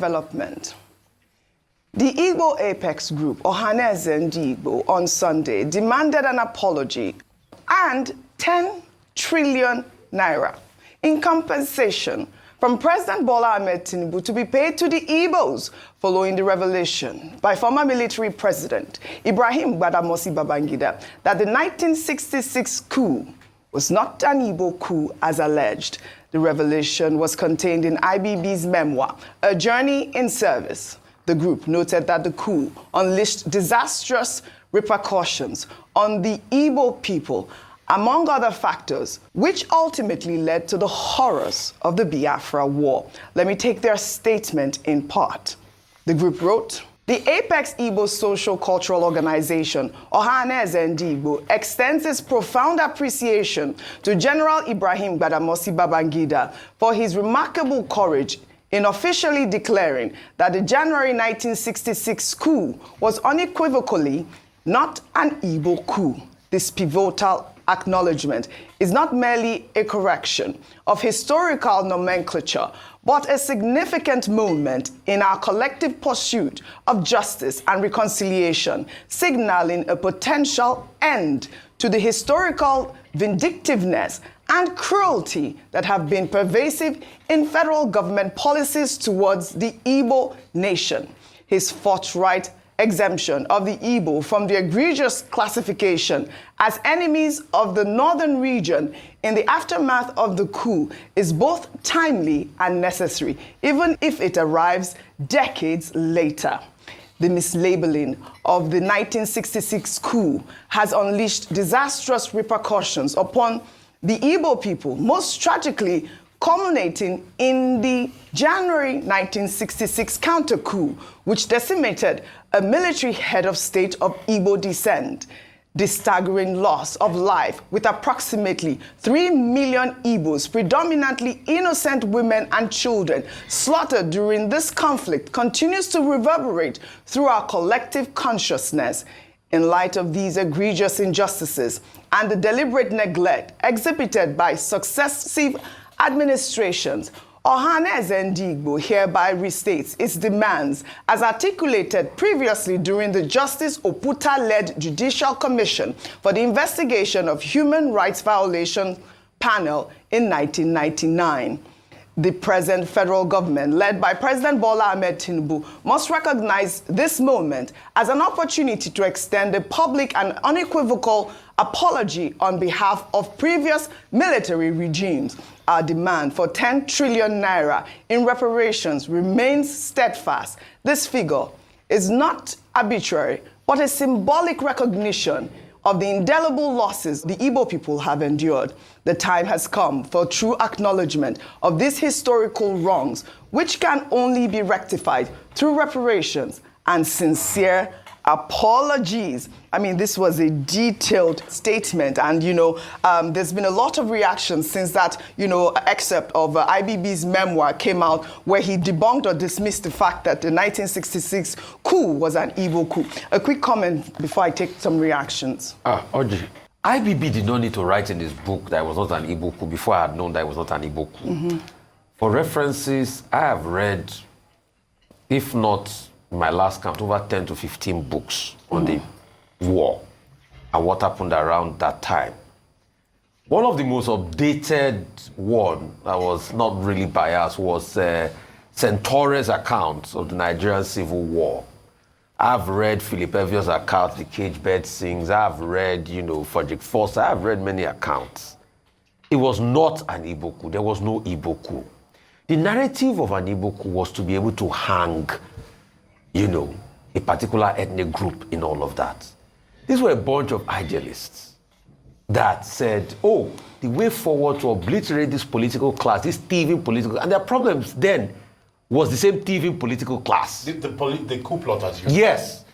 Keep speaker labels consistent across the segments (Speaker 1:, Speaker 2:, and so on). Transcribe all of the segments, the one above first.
Speaker 1: Development. The Igbo Apex Group, OHANAEZE NDIGBO, on Sunday demanded an apology and 10 trillion naira in compensation from President Bola Ahmed Tinubu to be paid to the Igbos following the revelation by former military president Ibrahim Badamasi Babangida that the 1966 coup was not an Igbo coup as alleged. The revelation was contained in IBB's memoir, A Journey in Service. The group noted that the coup unleashed disastrous repercussions on the Igbo people, among other factors, which ultimately led to the horrors of the Biafra War. Let me take their statement in part. The group wrote, "The Apex Igbo Social Cultural Organization, OHANAEZE NDIGBO, extends its profound appreciation to General Ibrahim Badamasi Babangida for his remarkable courage in officially declaring that the January 1966 coup was unequivocally not an Igbo coup. This pivotal acknowledgement is not merely a correction of historical nomenclature, but a significant moment in our collective pursuit of justice and reconciliation, signaling a potential end to the historical vindictiveness and cruelty that have been pervasive in federal government policies towards the Igbo nation. His forthright exemption of the Igbo from the egregious classification as enemies of the northern region in the aftermath of the coup is both timely and necessary, even if it arrives decades later. The mislabeling of the 1966 coup has unleashed disastrous repercussions upon the Igbo people, most tragically culminating in the January 1966 counter-coup, which decimated a military head of state of Igbo descent. The staggering loss of life, with approximately 3 million Igbos, predominantly innocent women and children, slaughtered during this conflict, continues to reverberate through our collective consciousness. In light of these egregious injustices and the deliberate neglect exhibited by successive administrations, OHANAEZE NDIGBO hereby restates its demands as articulated previously during the Justice Oputa-led Judicial Commission for the Investigation of Human Rights Violation panel in 1999. The present federal government, led by President Bola Ahmed Tinubu, must recognize this moment as an opportunity to extend a public and unequivocal apology on behalf of previous military regimes. Our demand for 10 trillion naira in reparations remains steadfast. This figure is not arbitrary, but a symbolic recognition of the indelible losses the Igbo people have endured. The time has come for true acknowledgement of these historical wrongs, which can only be rectified through reparations and sincere apologies. I mean, this was a detailed statement, and there's been a lot of reactions since that excerpt of IBB's memoir came out, where he debunked or dismissed the fact that the 1966 coup was an Igbo coup. A quick comment before I take some reactions.
Speaker 2: Oji, IBB did not need to write in his book that it was not an Igbo coup before I had known that it was not an Igbo coup. For references, I have read, if not my last count, over 10 to 15 books on the war and what happened around that time. One of the most updated one that was not really biased was Centaure's account of the Nigerian Civil War. I've read Philip Evio's account, The Cage Bird Sings. I've read, Frederick Foster. I've read many accounts. It was not an Igbo coup. There was no Igbo coup. The narrative of an Igbo coup was to be able to hang a particular ethnic group in all of that. These were a bunch of idealists that said, oh, the way forward to obliterate this political class, this thieving political, and their problems then was the same thieving political class.
Speaker 3: The coup plotters.
Speaker 2: Yes.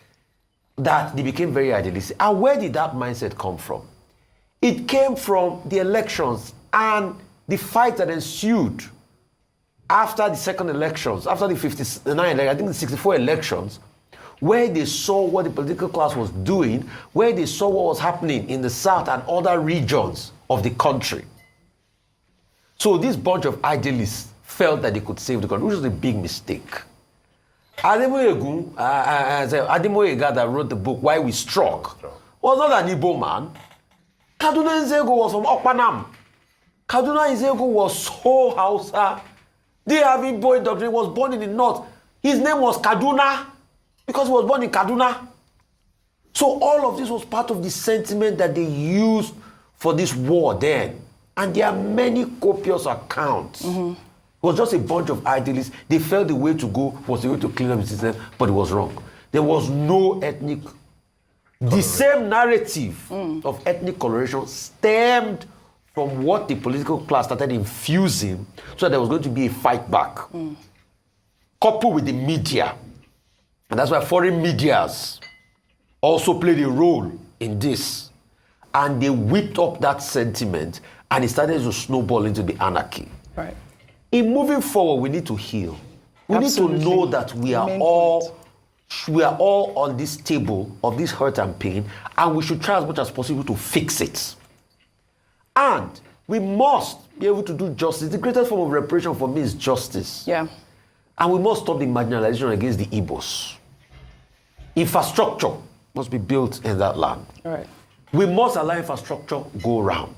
Speaker 2: That they became very idealistic. And where did that mindset come from? It came from the elections and the fight that ensued after the second elections, after the 59, I think the 64 elections, where they saw what the political class was doing, where they saw what was happening in the South and other regions of the country. So this bunch of idealists felt that they could save the country, which was a big mistake. Ademoyega that wrote the book Why We Struck was not an Igbo man. Kaduna Nzego was from Okpanam. Kaduna Nzego was so Hausa. They have Igbo doctrine. He was born in the north. His name was Kaduna because he was born in Kaduna. So all of this was part of the sentiment that they used for this war then. And there are many copious accounts. It was just a bunch of idealists. They felt the way to go was the way to clean up the system, but it was wrong. There was no ethnic. The same narrative of ethnic coloration stemmed from what the political class started infusing so that there was going to be a fight back. Coupled with the media. And that's why foreign medias also played a role in this. And they whipped up that sentiment and it started to snowball into the anarchy.
Speaker 1: Right.
Speaker 2: In moving forward, we need to heal. We
Speaker 1: Absolutely.
Speaker 2: need to know that we are all on this table of this hurt and pain, and we should try as much as possible to fix it. And we must be able to do justice. The greatest form of reparation for me is justice.
Speaker 1: Yeah.
Speaker 2: And we must stop the marginalization against the Igbos. Infrastructure must be built in that land.
Speaker 1: All right.
Speaker 2: We must allow infrastructure go round.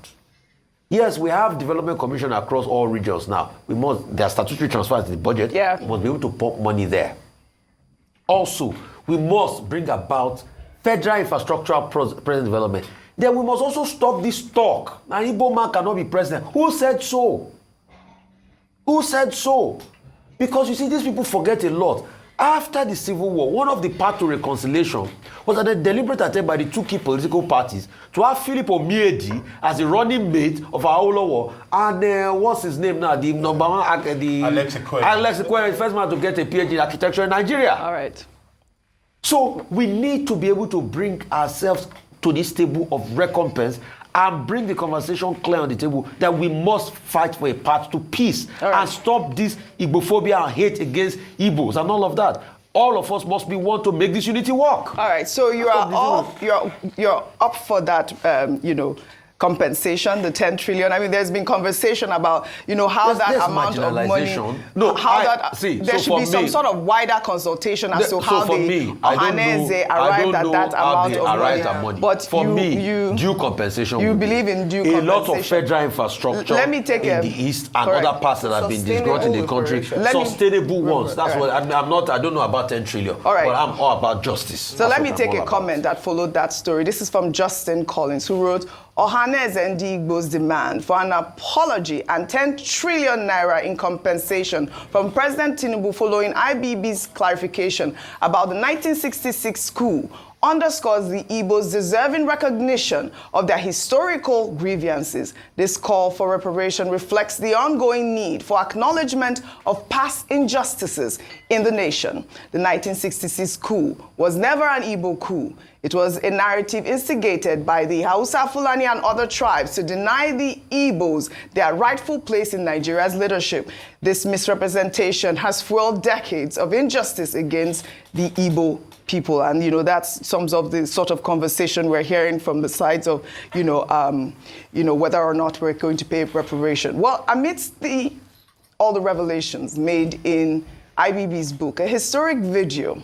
Speaker 2: Yes, we have development commission across all regions now. There are statutory transfers in the budget.
Speaker 1: Yeah.
Speaker 2: We must be able to pump money there. Also, we must bring about federal infrastructural present development. Then we must also stop this talk. An Igbo man cannot be president. Who said so? Who said so? Because you see, these people forget a lot. After the Civil War, one of the paths to reconciliation was a deliberate attempt by the two key political parties to have Philip Omiedi as the running mate of Awolowo and what's his name now? The number one, Alex Ekweme, the first man to get a PhD in architecture in Nigeria.
Speaker 1: All right.
Speaker 2: So we need to be able to bring ourselves to this table of recompense and bring the conversation clear on the table that we must fight for a path to peace and stop this Igbophobia and hate against Igbos and all of that. All of us must be one to make this unity work.
Speaker 1: All right, so you're up for that, compensation, the 10 trillion. I mean, there's been conversation about, how that amount of money, there should be some sort of wider consultation as to how the OHANAEZE arrived at that amount of money.
Speaker 2: But for me, due compensation.
Speaker 1: You believe in due compensation.
Speaker 2: A lot of federal infrastructure in the east and other parts that have been disgruntled in the country, sustainable ones. That's what I don't know about 10 trillion, but I'm all about justice.
Speaker 1: So let me take a comment that followed that story. This is from Justin Collins, who wrote, OHANAEZE NDIGBO's demand for an apology and 10 trillion naira in compensation from President Tinubu following IBB's clarification about the 1966 coup underscores the Igbos' deserving recognition of their historical grievances. This call for reparation reflects the ongoing need for acknowledgement of past injustices in the nation. The 1966 coup was never an Igbo coup. It was a narrative instigated by the Hausa, Fulani, and other tribes to deny the Igbos their rightful place in Nigeria's leadership. This misrepresentation has fueled decades of injustice against the Igbo people. And, that sums up the sort of conversation we're hearing from the sides of, whether or not we're going to pay reparation. Well, amidst all the revelations made in IBB's book, a historic video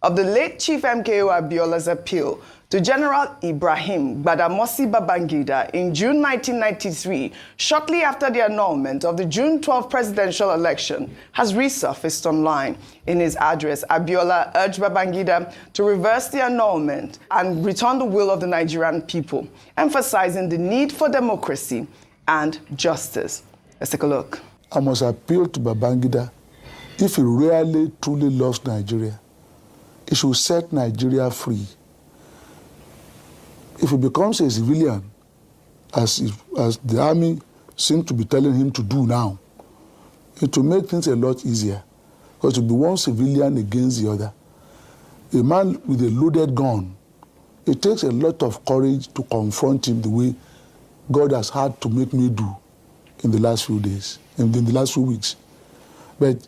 Speaker 1: of the late Chief MKO Abiola's appeal to General Ibrahim Badamasi Babangida in June 1993, shortly after the annulment of the June 12 presidential election, has resurfaced online. In his address, Abiola urged Babangida to reverse the annulment and return the will of the Nigerian people, emphasizing the need for democracy and justice. Let's take a look.
Speaker 3: I must appeal to Babangida, if he really truly loves Nigeria, he should set Nigeria free. If he becomes a civilian, as the army seems to be telling him to do now, it will make things a lot easier, because it will be one civilian against the other. A man with a loaded gun, it takes a lot of courage to confront him the way God has had to make me do in the last few days, in the last few weeks. But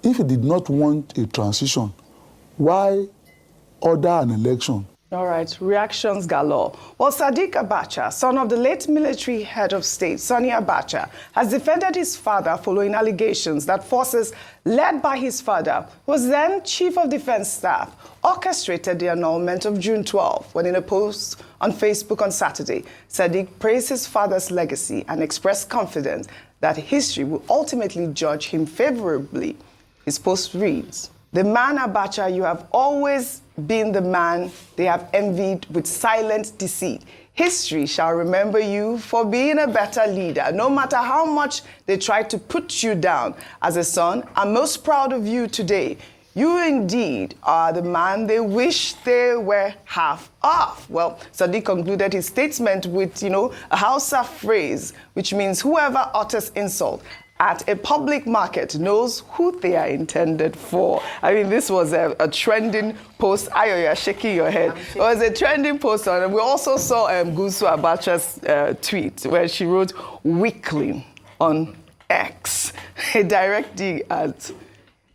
Speaker 3: if he did not want a transition, why order an election
Speaker 1: All right, reactions galore. Well, Sadiq Abacha, son of the late military head of state, Sani Abacha, has defended his father following allegations that forces led by his father, who was then Chief of Defense Staff, orchestrated the annulment of June 12, when in a post on Facebook on Saturday, Sadiq praised his father's legacy and expressed confidence that history will ultimately judge him favorably. His post reads, "The man Abacha, you have always been the man they have envied with silent deceit. History shall remember you for being a better leader, no matter how much they try to put you down. As a son, I'm most proud of you today. You indeed are the man they wish they were half of." Well, Sadiq concluded his statement with, a Hausa phrase, which means whoever utters insult at a public market knows who they are intended for. I mean, this was a trending post. Ayo, you're shaking your head. It was a trending post on it. We also saw Gusu Abacha's tweet where she wrote, "Weakling" on X, a direct dig at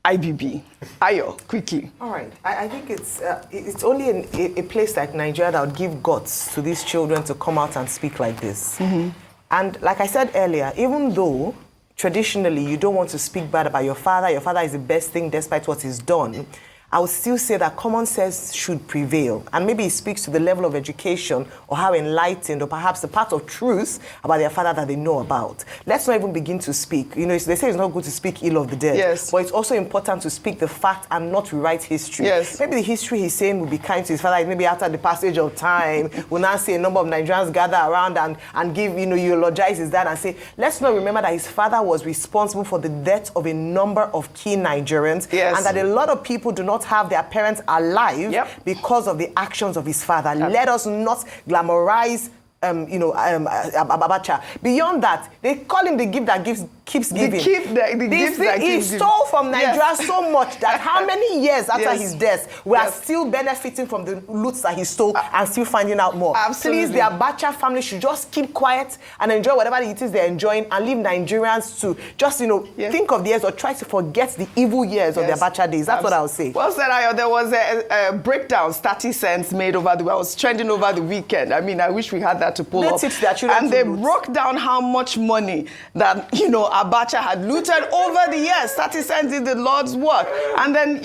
Speaker 1: IBB. Ayo, quickly.
Speaker 4: All right. I think it's only in a place like Nigeria that would give guts to these children to come out and speak like this. Mm-hmm. And like I said earlier, even though traditionally you don't want to speak bad about your father is the best thing despite what he's done, I would still say that common sense should prevail. And maybe it speaks to the level of education or how enlightened or perhaps the part of truth about their father that they know about. Let's not even begin to speak. They say it's not good to speak ill of the dead.
Speaker 1: Yes.
Speaker 4: But it's also important to speak the fact and not rewrite history.
Speaker 1: Yes.
Speaker 4: Maybe the history he's saying will be kind to his father. Maybe after the passage of time, we'll now see a number of Nigerians gather around and give, eulogize his dad and say, let's not remember that his father was responsible for the death of a number of key Nigerians.
Speaker 1: Yes.
Speaker 4: And that a lot of people do not have their parents alive because of the actions of his father. Let us not glamorize Abacha. Beyond that, they call him the gift that keeps giving. He stole from Nigeria so much that how many years after his death we are still benefiting from the loots that he stole and still finding out more.
Speaker 1: Absolutely.
Speaker 4: Please, the Abacha family should just keep quiet and enjoy whatever it is they're enjoying and leave Nigerians to just, think of the years or try to forget the evil years of the Abacha days. That's what I would say.
Speaker 1: Well said, Ayo. There was a breakdown, 30 cents made I was trending over the weekend. I mean, I wish we had that to pull up. And they broke down how much money that, Abacha had looted over the years. 30 cents did the Lord's work. And then,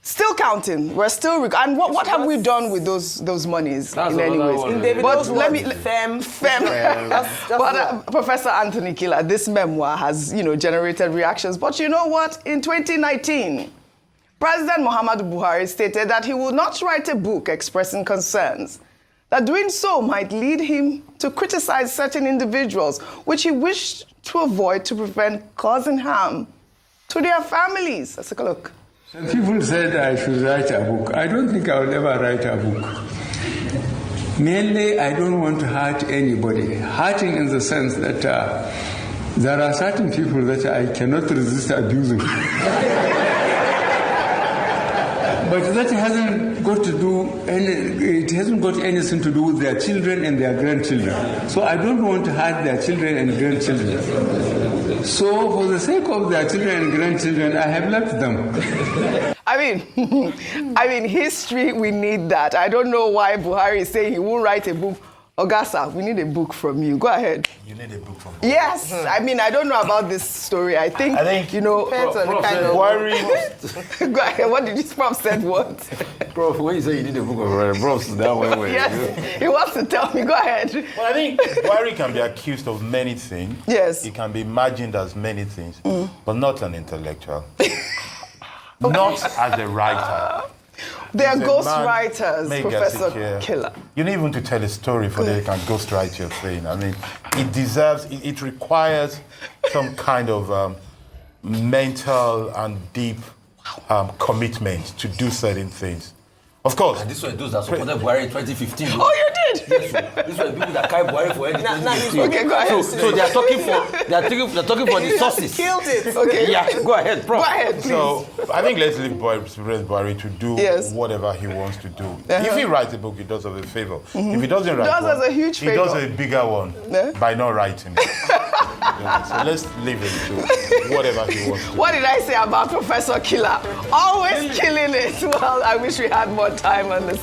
Speaker 1: still counting. We're still... And what have we done with those monies in any ways? But let me... But Professor Anthony Killer, this memoir has, generated reactions. But you know what? In 2019... President Muhammadu Buhari stated that he would not write a book expressing concerns, that doing so might lead him to criticize certain individuals, which he wished to avoid to prevent causing harm to their families. Let's take a look.
Speaker 5: Some people said I should write a book. I don't think I will ever write a book. Mainly, I don't want to hurt anybody. Hurting in the sense that there are certain people that I cannot resist abusing. But that hasn't got anything to do with their children and their grandchildren. So I don't want to hurt their children and grandchildren. So for the sake of their children and grandchildren, I have left them.
Speaker 1: I mean, history, we need that. I don't know why Buhari is saying he won't write a book. Ogasa, we need a book from you. Go ahead.
Speaker 6: You need a book from me.
Speaker 1: Yes. Mm-hmm. I mean, I don't know about this story. I think depends on the kind of
Speaker 6: worry.
Speaker 1: Go ahead. What did this prof said what?
Speaker 2: Prof, when you say you need a book of Bros, that way.
Speaker 1: Yes. He wants to tell me. Go ahead.
Speaker 6: Well, I think Buhari can be accused of many things.
Speaker 1: Yes.
Speaker 6: He can be imagined as many things, but not an intellectual. Not as a writer.
Speaker 1: They are ghost writers, Professor Killer.
Speaker 6: You need even to tell a story for they can ghost write your thing. I mean, it requires some kind of mental and deep commitment to do certain things. Of course.
Speaker 2: And this were those that supported Buhari in 2015.
Speaker 1: Oh, you did?
Speaker 2: Yes, these were the people that carried Buhari for anything. 2015.
Speaker 1: Okay, go ahead.
Speaker 2: So they are talking for the sources.
Speaker 4: Killed it.
Speaker 1: Okay.
Speaker 2: Yeah, go ahead, Prof.
Speaker 1: Go ahead, please.
Speaker 6: So I think let's leave Buhari to do whatever he wants to do. If he writes a book, he does us a favor. If he doesn't write one,
Speaker 1: us a huge favor.
Speaker 6: He does a bigger one by not writing it. So let's leave him to whatever he wants to do.
Speaker 1: What did I say about Professor Killer? Always killing it. Well, I wish we had more time on this.